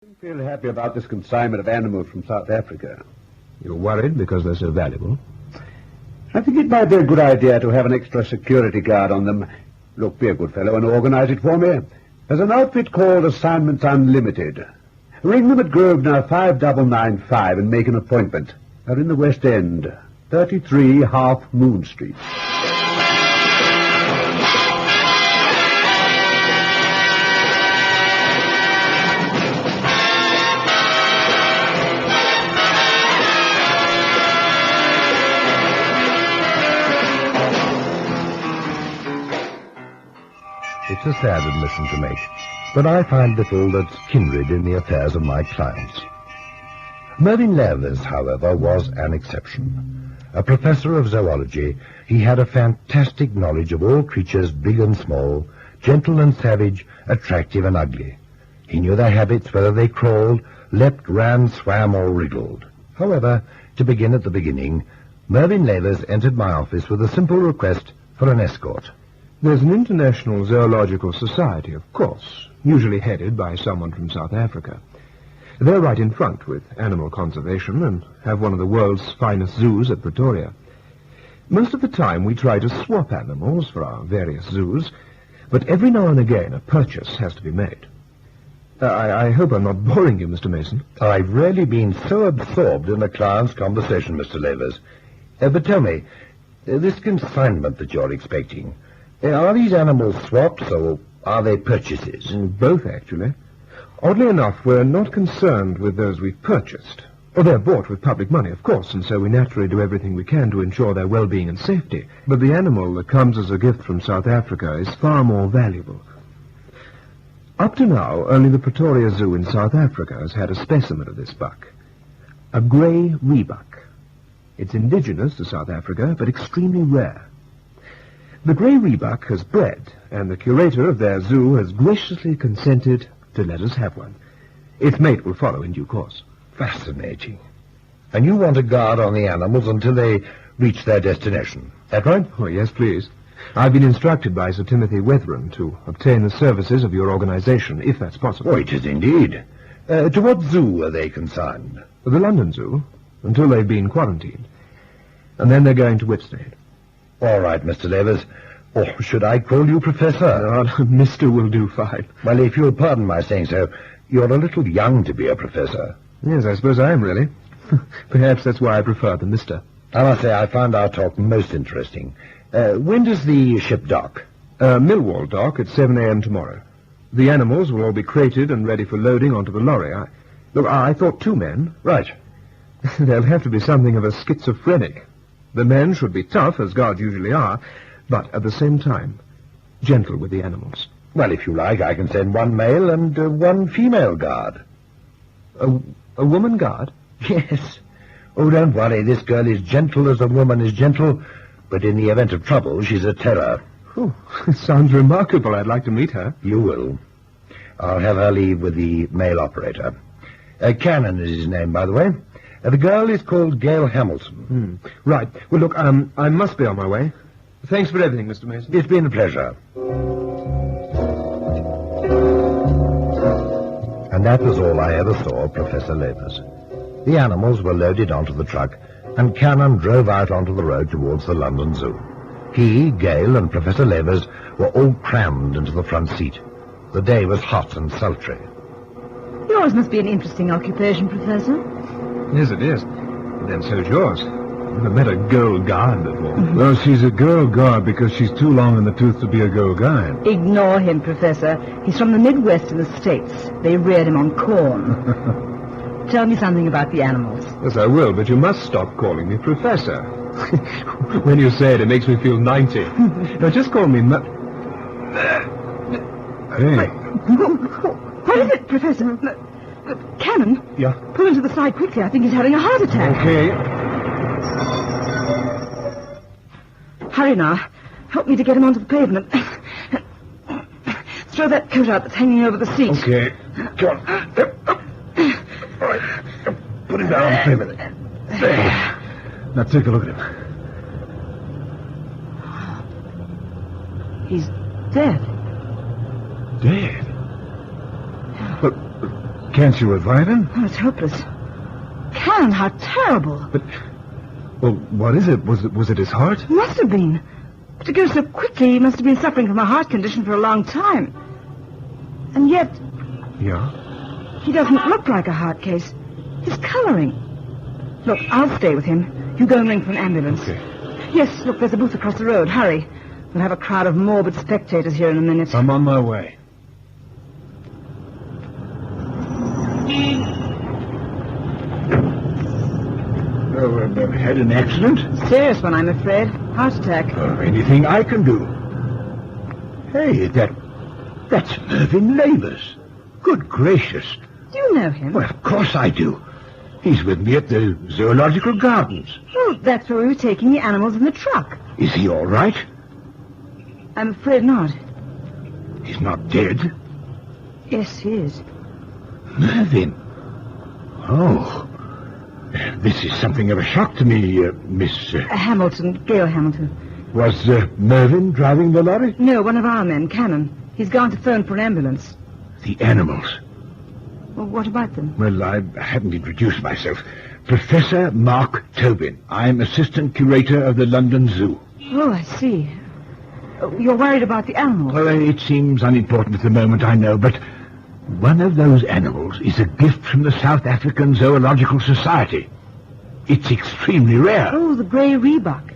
I feel happy about this consignment of animals from South Africa. You're worried because they're so valuable? I think it might be a good idea to have an extra security guard on them. Look, be a good fellow and organize it for me. There's an outfit called Assignments Unlimited. Ring them at Grosvenor 5995 and make an appointment. They're in the West End, 33 Half Moon Street. It's a sad admission to make, but I find little that's kindred in the affairs of my clients. Mervyn Levers, however, was an exception. A professor of zoology, he had a fantastic knowledge of all creatures big and small, gentle and savage, attractive and ugly. He knew their habits, whether they crawled, leapt, ran, swam, or wriggled. However, to begin at the beginning, Mervyn Levers entered my office with a simple request for an escort. There's an International Zoological Society, of course, usually headed by someone from South Africa. They're right in front with animal conservation and have one of the world's finest zoos at Pretoria. Most of the time we try to swap animals for our various zoos, but every now and again a purchase has to be made. I hope I'm not boring you, Mr. Mason. I've really been so absorbed in the client's conversation, Mr. Levers. But tell me, this consignment that you're expecting, are these animals swaps or are they purchases? Both, actually. Oddly enough, we're not concerned with those we've purchased. They're bought with public money, of course, and so we naturally do everything we can to ensure their well-being and safety. But the animal that comes as a gift from South Africa is far more valuable. Up to now, only the Pretoria Zoo in South Africa has had a specimen of this buck. A grey rebuck. It's indigenous to South Africa, but extremely rare. The grey rebuck has bred, and the curator of their zoo has graciously consented to let us have one. Its mate will follow in due course. Fascinating. And you want a guard on the animals until they reach their destination. That right? Oh, yes, please. I've been instructed by Sir Timothy Wetheren to obtain the services of your organization, if that's possible. Oh, it is indeed. To what zoo are they consigned? The London Zoo, until they've been quarantined. And then they're going to Whitstade. All right, Mr. Levers. Or should I call you Professor? Mr. will do fine. Well, if you'll pardon my saying so, you're a little young to be a professor. Yes, I suppose I am, really. Perhaps that's why I prefer the Mr. I must say I found our talk most interesting. When does the ship dock? Millwall dock at 7 a.m. tomorrow. The animals will all be crated and ready for loading onto the lorry. I thought 2 men. Right. They'll have to be something of a schizophrenic. The men should be tough, as guards usually are, but at the same time, gentle with the animals. Well, if you like, I can send 1 male and 1 female guard. A woman guard? Yes. Oh, don't worry, this girl is gentle as a woman is gentle, but in the event of trouble, she's a terror. Oh, sounds remarkable. I'd like to meet her. You will. I'll have her leave with the male operator. Cannon is his name, by the way. The girl is called Gail Hamilton. Right. Well, look, I must be on my way. Thanks for everything, Mr. Mason. It's been a pleasure. And that was all I ever saw of Professor Levers. The animals were loaded onto the truck, and Cannon drove out onto the road towards the London Zoo. He, Gail, and Professor Levers were all crammed into the front seat. The day was hot and sultry. Yours must be an interesting occupation, Professor. Yes, it is. But then so's yours. I've never met a girl guard before. Well, she's a girl guard because she's too long in the tooth to be a girl guide. Ignore him, Professor. He's from the Midwest in the States. They reared him on corn. Tell me something about the animals. Yes, I will, but you must stop calling me Professor. When you say it, it makes me feel 90. Now, just call me Hey. What is it, Professor? Cannon? Yeah? Pull him to the side quickly. I think he's having a heart attack. Okay. Hurry now. Help me to get him onto the pavement. Throw that coat out that's hanging over the seat. Okay. Come on. All right. Put him down on the pavement. There. Now take a look at him. He's dead. Dead? But Can't you revive him? Oh, it's hopeless. Cannon, how terrible. But, well, what is it? Was it his heart? Must have been. But to go so quickly, he must have been suffering from a heart condition for a long time. And yet, Yeah? he doesn't look like a heart case. His coloring. Look, I'll stay with him. You go and ring for an ambulance. Okay. Yes, look, there's a booth across the road. Hurry. We'll have a crowd of morbid spectators here in a minute. I'm on my way. Had an accident? Serious one, I'm afraid. Heart attack. Anything I can do? Hey, that's Mervyn Lavers. Good gracious. Do you know him? Well, of course I do. He's with me at the Zoological Gardens. Oh, that's where we were taking the animals in the truck. Is he all right? I'm afraid not. He's not dead? Yes, he is. Mervyn. Oh. This is something of a shock to me, Miss... Hamilton, Gail Hamilton. Was Mervyn driving the lorry? No, one of our men, Cannon. He's gone to phone for an ambulance. The animals. Well, what about them? Well, I hadn't introduced myself. Professor Mark Tobin. I'm assistant curator of the London Zoo. Oh, I see. Oh, you're worried about the animals. Well, it seems unimportant at the moment, I know, but one of those animals is a gift from the South African Zoological Society. It's extremely rare. Oh, the grey rebuck.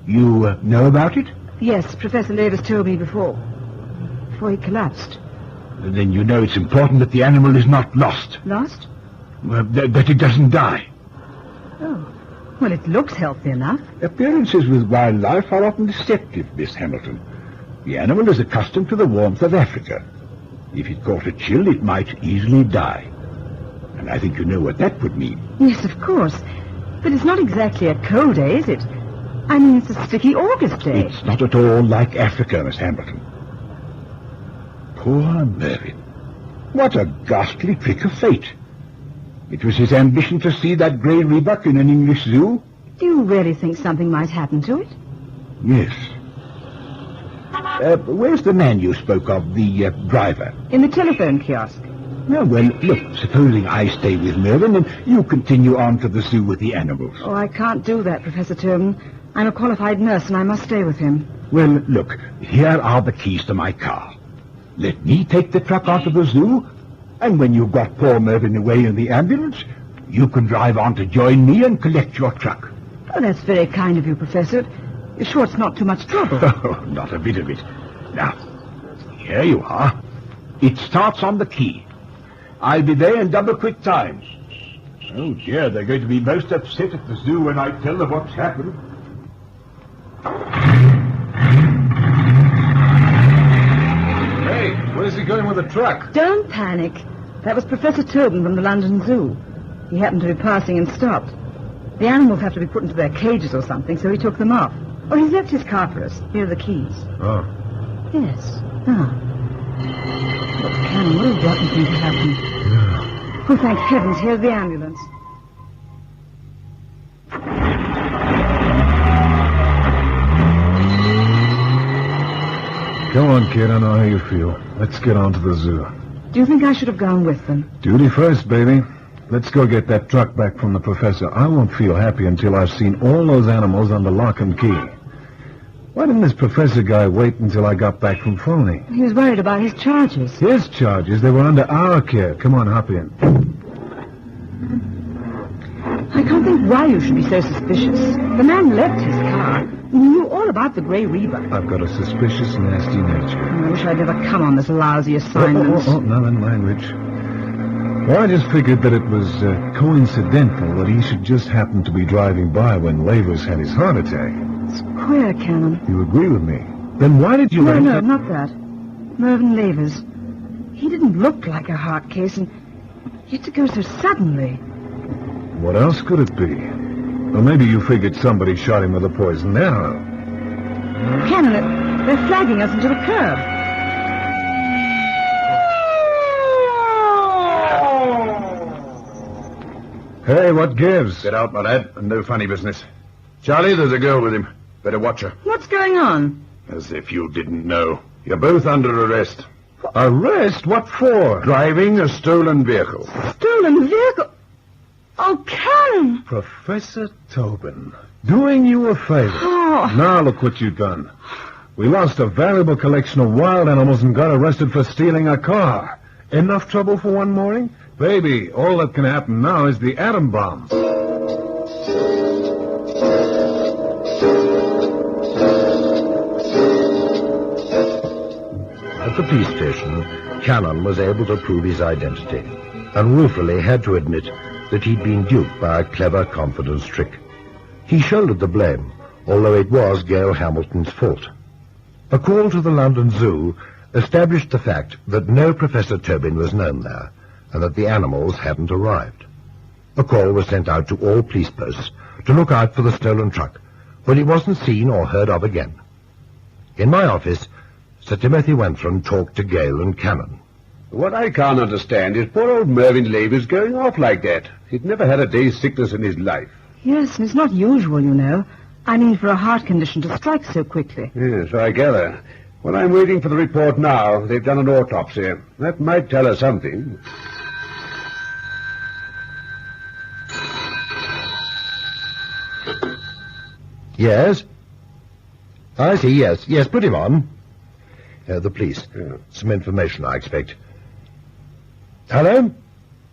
You know about it? Yes, Professor Davis told me before he collapsed. Then you know it's important that the animal is not lost. Lost? That it doesn't die. Oh. Well, it looks healthy enough. Appearances with wildlife are often deceptive, Miss Hamilton. The animal is accustomed to the warmth of Africa. If it caught a chill, it might easily die. And I think you know what that would mean. Yes, of course. But it's not exactly a cold day, is it? I mean, it's a sticky August day. It's not at all like Africa, Miss Hamilton. Poor Mervyn. What a ghastly trick of fate. It was his ambition to see that grey rebuck in an English zoo. Do you really think something might happen to it? Yes. Where's the man you spoke of, the driver? In the telephone kiosk. No, well, look, supposing I stay with Mervyn and you continue on to the zoo with the animals. Oh, I can't do that, Professor Tobin. I'm a qualified nurse and I must stay with him. Well, look, here are the keys to my car. Let me take the truck out of the zoo, and when you've got poor Mervyn away in the ambulance, you can drive on to join me and collect your truck. Oh, that's very kind of you, Professor. You're sure it's not too much trouble? Oh, not a bit of it. Now, here you are. It starts on the key. I'll be there in double quick time. Oh, dear, they're going to be most upset at the zoo when I tell them what's happened. Hey, where's he going with the truck? Don't panic. That was Professor Tobin from the London Zoo. He happened to be passing and stopped. The animals have to be put into their cages or something, so he took them off. Oh, he's left his car for us. Here are the keys. Oh. Yes. Ah. Look, Cannon, what a rotten thing to happen. Yeah. Oh, thank heavens, here's the ambulance. Go on, kid. I know how you feel. Let's get on to the zoo. Do you think I should have gone with them? Duty first, baby. Let's go get that truck back from the professor. I won't feel happy until I've seen all those animals under lock and key. Why didn't this professor guy wait until I got back from phoning? He was worried about his charges. His charges? They were under our care. Come on, hop in. I can't think why you should be so suspicious. The man left his car. He knew all about the grey rebuck. I've got a suspicious, nasty nature. I wish I'd never come on this lousy assignment. Oh, now in language. Well, I just figured that it was coincidental that he should just happen to be driving by when Lavers had his heart attack. It's queer, Cannon. You agree with me? Then why did you... No, not that. Mervyn Lavers. He didn't look like a heart case, and yet to go so suddenly. What else could it be? Or maybe you figured somebody shot him with a poisoned arrow. Cannon, they're flagging us into the curb. Hey, what gives? Get out, my lad, and no funny business. Charlie, there's a girl with him. Better watch her. What's going on? As if you didn't know. You're both under arrest. Arrest? What for? Driving a stolen vehicle. Stolen vehicle? Oh, Cannon! Professor Tobin, doing you a favor. Oh. Now look what you've done. We lost a valuable collection of wild animals and got arrested for stealing a car. Enough trouble for one morning? Baby, all that can happen now is the atom bomb. At the police station, Cannon was able to prove his identity, and ruefully had to admit that he'd been duped by a clever confidence trick. He shouldered the blame, although it was Gail Hamilton's fault. A call to the London Zoo established the fact that no Professor Tobin was known there, and that the animals hadn't arrived. A call was sent out to all police posts to look out for the stolen truck, but it wasn't seen or heard of again. In my office, Sir Timothy Wenthrop talked to Gale and Cannon. What I can't understand is poor old Mervyn Laver's going off like that. He'd never had a day's sickness in his life. Yes, and it's not usual, you know. I mean, for a heart condition to strike so quickly. Yes, I gather. Well, I'm waiting for the report now. They've done an autopsy. That might tell us something. Yes? I see, yes. Yes, put him on. The police. Yeah. Some information, I expect. Hello?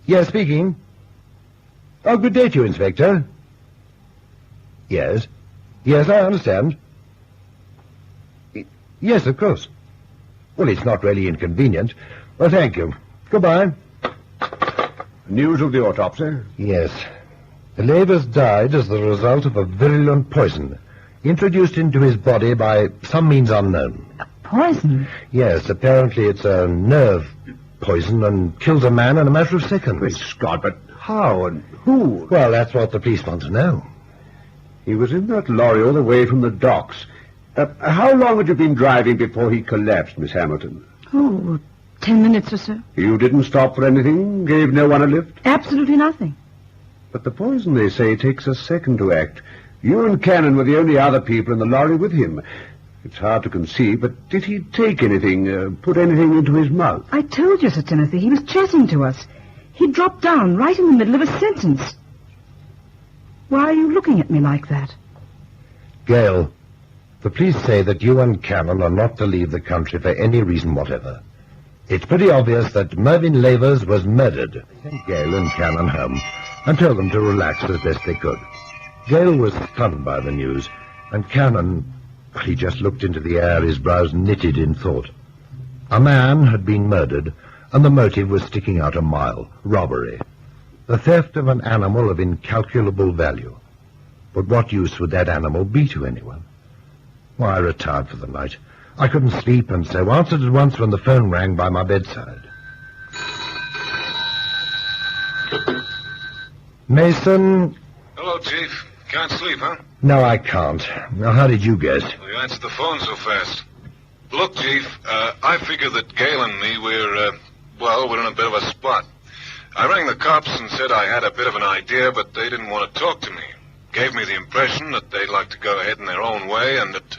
Yes, speaking. Oh, good day to you, Inspector. Yes. Yes, I understand. Yes, of course. Well, it's not really inconvenient. Well, thank you. Goodbye. News of the autopsy? Yes. Lavers died as the result of a virulent poison introduced into his body by some means unknown. Poison? Yes, apparently it's a nerve poison and kills a man in a matter of seconds. Great Scott, but how and who? Well, that's what the police want to know. He was in that lorry all the way from the docks. How long had you been driving before he collapsed, Miss Hamilton? Oh, 10 minutes or so. You didn't stop for anything? Gave no one a lift? Absolutely nothing. But the poison, they say, takes a second to act. You and Cannon were the only other people in the lorry with him. It's hard to conceive, but did he take anything, put anything into his mouth? I told you, Sir Timothy, he was chatting to us. He dropped down right in the middle of a sentence. Why are you looking at me like that? Gail, the police say that you and Cannon are not to leave the country for any reason whatever. It's pretty obvious that Mervyn Lavers was murdered. Sent Gail and Cannon home and told them to relax as best they could. Gail was stunned by the news, and Cannon, he just looked into the air, his brows knitted in thought. A man had been murdered, and the motive was sticking out a mile: robbery. The theft of an animal of incalculable value. But what use would that animal be to anyone? Well, I retired for the night. I couldn't sleep, and so answered at once when the phone rang by my bedside. Mason? Hello, Chief. Can't sleep, huh? No, I can't. Now, how did you guess? Well, you answered the phone so fast. Look, Chief, I figure that Gail and me, we're in a bit of a spot. I rang the cops and said I had a bit of an idea, but they didn't want to talk to me. Gave me the impression that they'd like to go ahead in their own way, and that,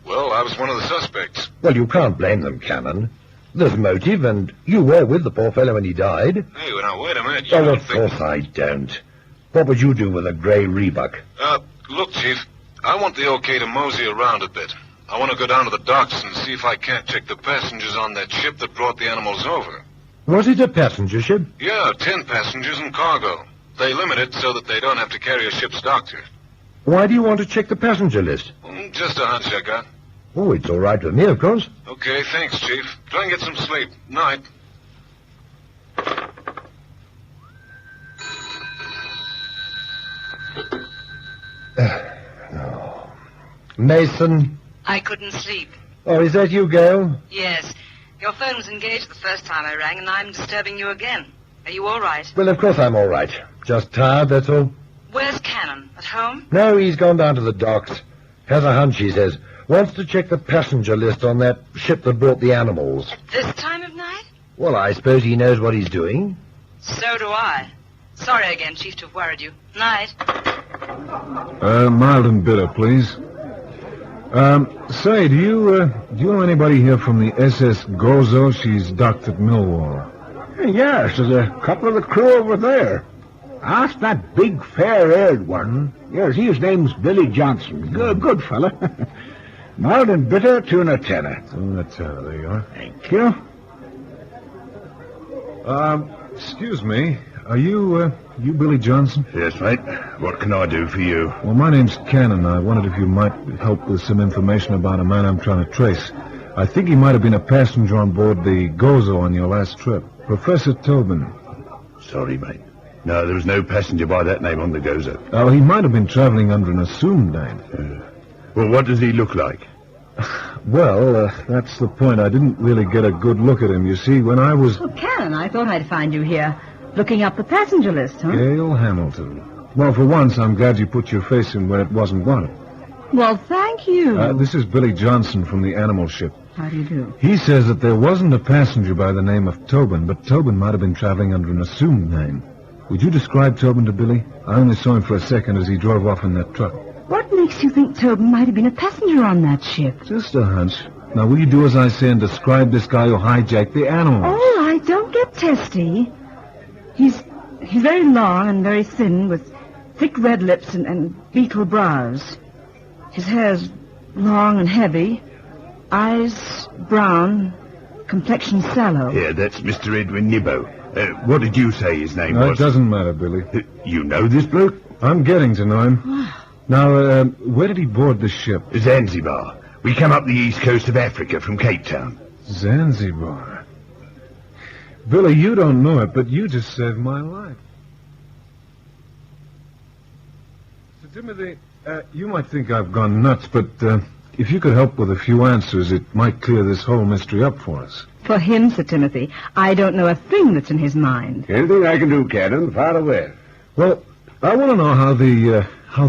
well, I was one of the suspects. Well, you can't blame them, Cannon. There's motive, and you were with the poor fellow when he died. Hey, well, now, wait a minute. You Oh, don't of think... course I don't. What would you do with a grey Reebok? Look, Chief, I want the okay to mosey around a bit. I want to go down to the docks and see if I can't check the passengers on that ship that brought the animals over. Was it a passenger ship? Yeah, 10 passengers and cargo. They limit it so that they don't have to carry a ship's doctor. Why do you want to check the passenger list? Just a hunch I got. Oh, it's all right with me, of course. Okay, thanks, Chief. Try and get some sleep. Night. Mason? I couldn't sleep. Oh, is that you, Gail? Yes. Your phone was engaged the first time I rang, and I'm disturbing you again. Are you all right? Well, of course I'm all right. Just tired, that's all. Where's Cannon? At home? No, he's gone down to the docks. Has a hunch, he says. Wants to check the passenger list on that ship that brought the animals. At this time of night? Well, I suppose he knows what he's doing. So do I. Sorry again, Chief, to have worried you. Night. Mild and bitter, please. Say, do you know anybody here from the SS Gozo? She's docked at Millwall. Yes, there's a couple of the crew over there. Ask that big, fair-haired one. Yes, his name's Billy Johnson. Good fella. Mild and bitter, tuna tenner. There you are. Thank you. Excuse me. Are you Billy Johnson? Yes, mate. What can I do for you? Well, my name's Cannon. I wondered if you might help with some information about a man I'm trying to trace. I think he might have been a passenger on board the Gozo on your last trip. Professor Tobin. Sorry, mate. No, there was no passenger by that name on the Gozo. Oh, he might have been traveling under an assumed name. Well, what does he look like? Well, that's the point. I didn't really get a good look at him. You see, when I was... Oh, Cannon, I thought I'd find you here. Looking up the passenger list, huh? Gail Hamilton. Well, for once, I'm glad you put your face in where it wasn't wanted. Well, thank you. This is Billy Johnson from the animal ship. How do you do? He says that there wasn't a passenger by the name of Tobin, but Tobin might have been traveling under an assumed name. Would you describe Tobin to Billy? I only saw him for a second as he drove off in that truck. What makes you think Tobin might have been a passenger on that ship? Just a hunch. Now, will you do as I say and describe this guy who hijacked the animal? All right, don't get testy. He's very long and very thin, with thick red lips and beetle brows. His hair's long and heavy, eyes brown, complexion sallow. Yeah, that's Mr. Edwin Nibbo. What did you say his name was? It doesn't matter, Billy. You know this bloke? I'm getting to know him. Now, where did he board the ship? Zanzibar. We come up the east coast of Africa from Cape Town. Zanzibar. Billy, you don't know it, but you just saved my life. Sir Timothy, you might think I've gone nuts, but if you could help with a few answers, it might clear this whole mystery up for us. For him, Sir Timothy, I don't know a thing that's in his mind. Anything I can do, Cannon, far away. Well, I want to know how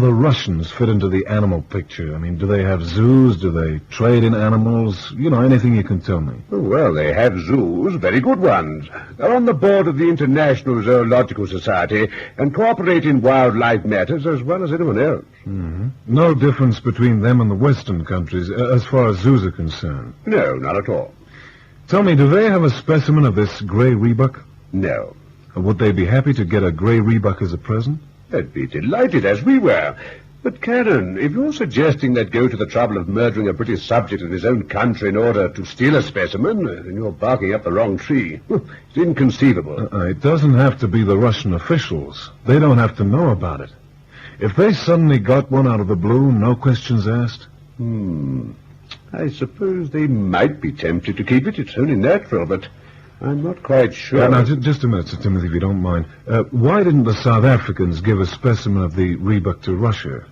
the Russians fit into the animal picture. I mean, do they have zoos? Do they trade in animals? You know, anything you can tell me. Well, they have zoos, very good ones. They're on the board of the International Zoological Society and cooperate in wildlife matters as well as anyone else. Mm-hmm. No difference between them and the Western countries as far as zoos are concerned? No, not at all. Tell me, do they have a specimen of this gray rebuck? No. Would they be happy to get a gray rebuck as a present? They'd be delighted, as we were. But, Cannon, if you're suggesting they'd go to the trouble of murdering a British subject in his own country in order to steal a specimen, then you're barking up the wrong tree. It's inconceivable. It doesn't have to be the Russian officials. They don't have to know about it. If they suddenly got one out of the blue, no questions asked? I suppose they might be tempted to keep it. It's only natural, but I'm not quite sure. Now, just a minute, Sir Timothy, if you don't mind. Why didn't the South Africans give a specimen of the rebuck to Russia?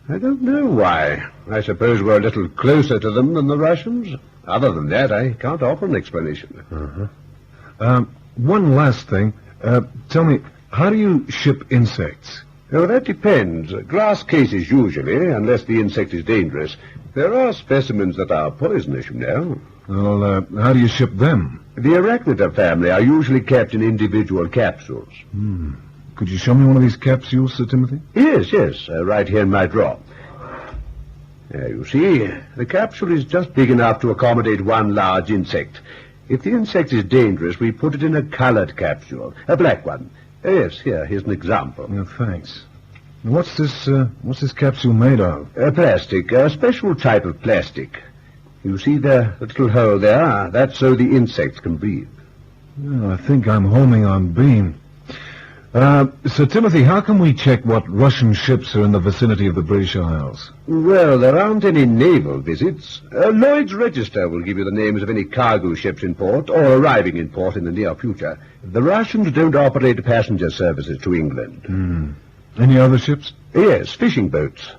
I don't know why. I suppose we're a little closer to them than the Russians. Other than that, I can't offer an explanation. One last thing. Tell me, how do you ship insects? Oh, that depends. Glass cases usually, unless the insect is dangerous. There are specimens that are poisonous, you know. Well, how do you ship them? The Arachnida family are usually kept in individual capsules. Could you show me one of these capsules, Sir Timothy? Yes, right here in my drawer. You see, the capsule is just big enough to accommodate one large insect. If the insect is dangerous, we put it in a colored capsule, a black one. Yes, here's an example. Thanks. What's this capsule made of? Plastic, a special type of plastic. You see the little hole there? That's so the insects can breathe. I think I'm homing on Bean. Sir Timothy, how can we check what Russian ships are in the vicinity of the British Isles? Well, there aren't any naval visits. Lloyd's Register will give you the names of any cargo ships in port or arriving in port in the near future. The Russians don't operate passenger services to England. Any other ships? Yes, fishing boats.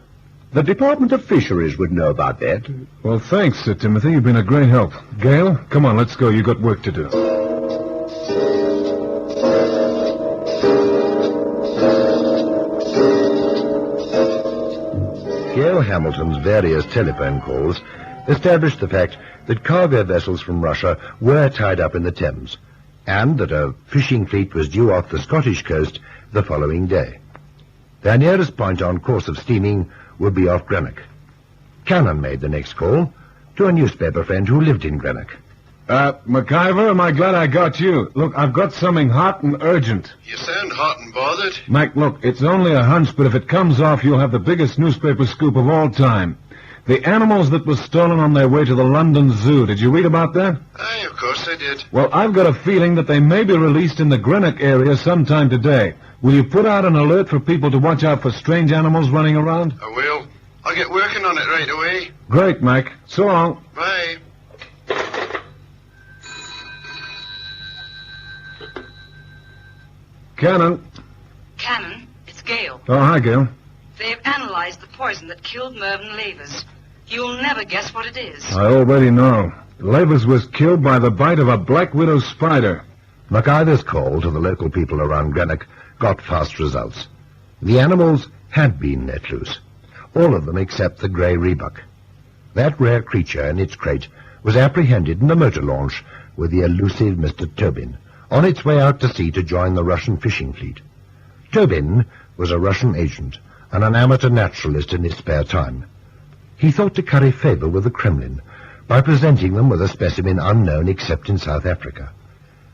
The Department of Fisheries would know about that. Well, thanks, Sir Timothy. You've been a great help. Gail, come on, let's go. You've got work to do. Gail Hamilton's various telephone calls established the fact that cargo vessels from Russia were tied up in the Thames, and that a fishing fleet was due off the Scottish coast the following day. Their nearest point on course of steaming would be off Greenock. Cannon made the next call to a newspaper friend who lived in Greenock. MacIver, am I glad I got you? Look, I've got something hot and urgent. You sound hot and bothered. Mac, look, it's only a hunch, but if it comes off, you'll have the biggest newspaper scoop of all time. The animals that were stolen on their way to the London Zoo. Did you read about that? Aye, of course I did. Well, I've got a feeling that they may be released in the Greenock area sometime today. Will you put out an alert for people to watch out for strange animals running around? I will. I'll get working on it right away. Great, Mac. So long. Bye. Cannon. Cannon, it's Gale. Oh, hi, Gail. They've analyzed the poison that killed Mervyn Lavers. You'll never guess what it is. I already know. Lavers was killed by the bite of a black widow spider. MacIver's call to the local people around Greenock got fast results. The animals had been let loose. All of them except the grey rebuck. That rare creature in its crate was apprehended in a motor launch with the elusive Mr. Tobin, on its way out to sea to join the Russian fishing fleet. Tobin was a Russian agent and an amateur naturalist in his spare time. He thought to curry favor with the Kremlin by presenting them with a specimen unknown except in South Africa.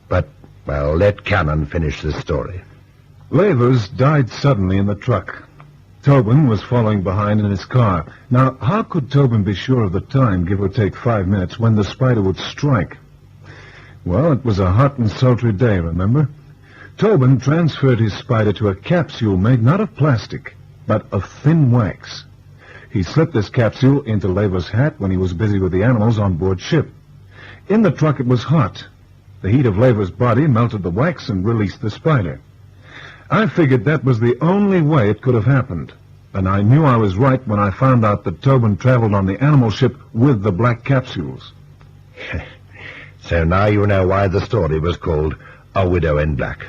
But, well, let Cannon finish this story. Lavers died suddenly in the truck. Tobin was following behind in his car. Now, how could Tobin be sure of the time, give or take 5 minutes, when the spider would strike? Well, it was a hot and sultry day, remember? Tobin transferred his spider to a capsule made not of plastic, but of thin wax. He slipped this capsule into Lavers' hat when he was busy with the animals on board ship. In the truck it was hot. The heat of Lavers' body melted the wax and released the spider. I figured that was the only way it could have happened, and I knew I was right when I found out that Tobin traveled on the animal ship with the black capsules. So now you know why the story was called A Widow in Black.